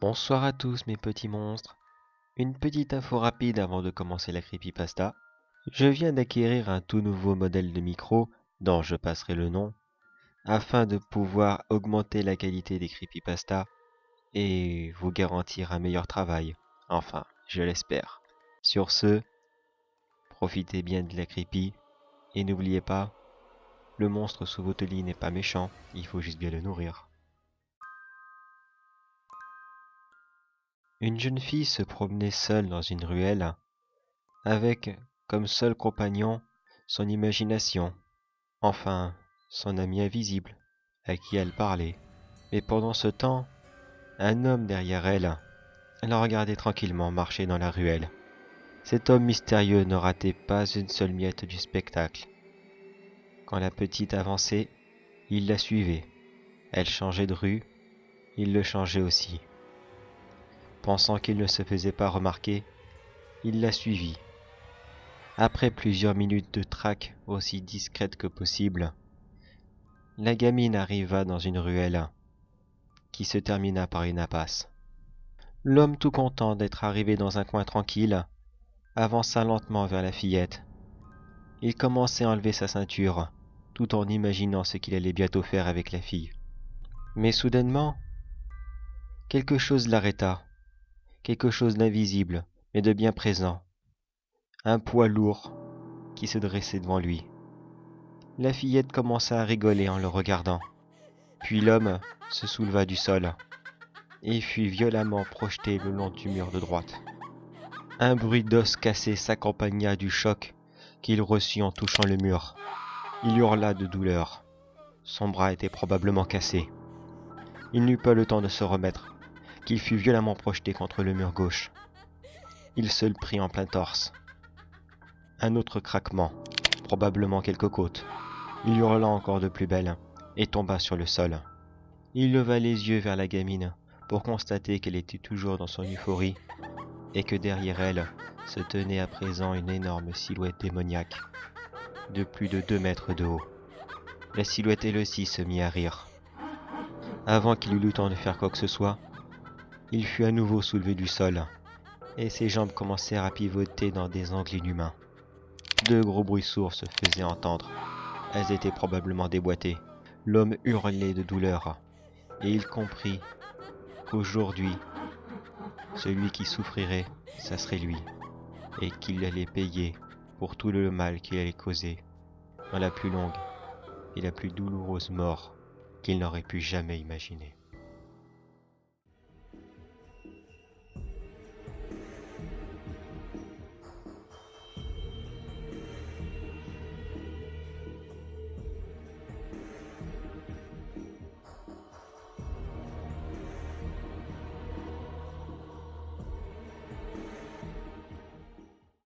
Bonsoir à tous mes petits monstres. Une petite info rapide avant de commencer la creepypasta. Je viens d'acquérir un tout nouveau modèle de micro, dont je passerai le nom, afin de pouvoir augmenter la qualité des creepypastas et vous garantir un meilleur travail. Enfin, je l'espère. Sur ce, profitez bien de la creepy et n'oubliez pas, le monstre sous votre lit n'est pas méchant, il faut juste bien le nourrir. Une jeune fille se promenait seule dans une ruelle avec comme seul compagnon son imagination, enfin son ami invisible, à qui elle parlait. Mais pendant ce temps, un homme derrière elle la regardait tranquillement marcher dans la ruelle. Cet homme mystérieux ne ratait pas une seule miette du spectacle. Quand la petite avançait, il la suivait. Elle changeait de rue, il le changeait aussi. Pensant qu'il ne se faisait pas remarquer, il la suivit. Après plusieurs minutes de traque aussi discrète que possible, la gamine arriva dans une ruelle qui se termina par une impasse. L'homme, tout content d'être arrivé dans un coin tranquille, avança lentement vers la fillette. Il commençait à enlever sa ceinture, tout en imaginant ce qu'il allait bientôt faire avec la fille. Mais soudainement, quelque chose l'arrêta, quelque chose d'invisible, mais de bien présent. Un poids lourd qui se dressait devant lui. La fillette commença à rigoler en le regardant. Puis l'homme se souleva du sol et fut violemment projeté le long du mur de droite. Un bruit d'os cassés s'accompagna du choc qu'il reçut en touchant le mur. Il hurla de douleur. Son bras était probablement cassé. Il n'eut pas le temps de se remettre, qu'il fut violemment projeté contre le mur gauche. Il se le prit en plein torse. Un autre craquement, probablement quelque côte. Il hurla encore de plus belle et tomba sur le sol. Il leva les yeux vers la gamine pour constater qu'elle était toujours dans son euphorie et que derrière elle se tenait à présent une énorme silhouette démoniaque de plus de 2 mètres de haut. La silhouette elle aussi se mit à rire. Avant qu'il eût le temps de faire quoi que ce soit, il fut à nouveau soulevé du sol et ses jambes commencèrent à pivoter dans des angles inhumains. 2 gros bruits sourds se faisaient entendre. Elles étaient probablement déboîtées. L'homme hurlait de douleur et il comprit qu'aujourd'hui, celui qui souffrirait, ça serait lui, et qu'il allait payer pour tout le mal qu'il allait causer dans la plus longue et la plus douloureuse mort qu'il n'aurait pu jamais imaginer.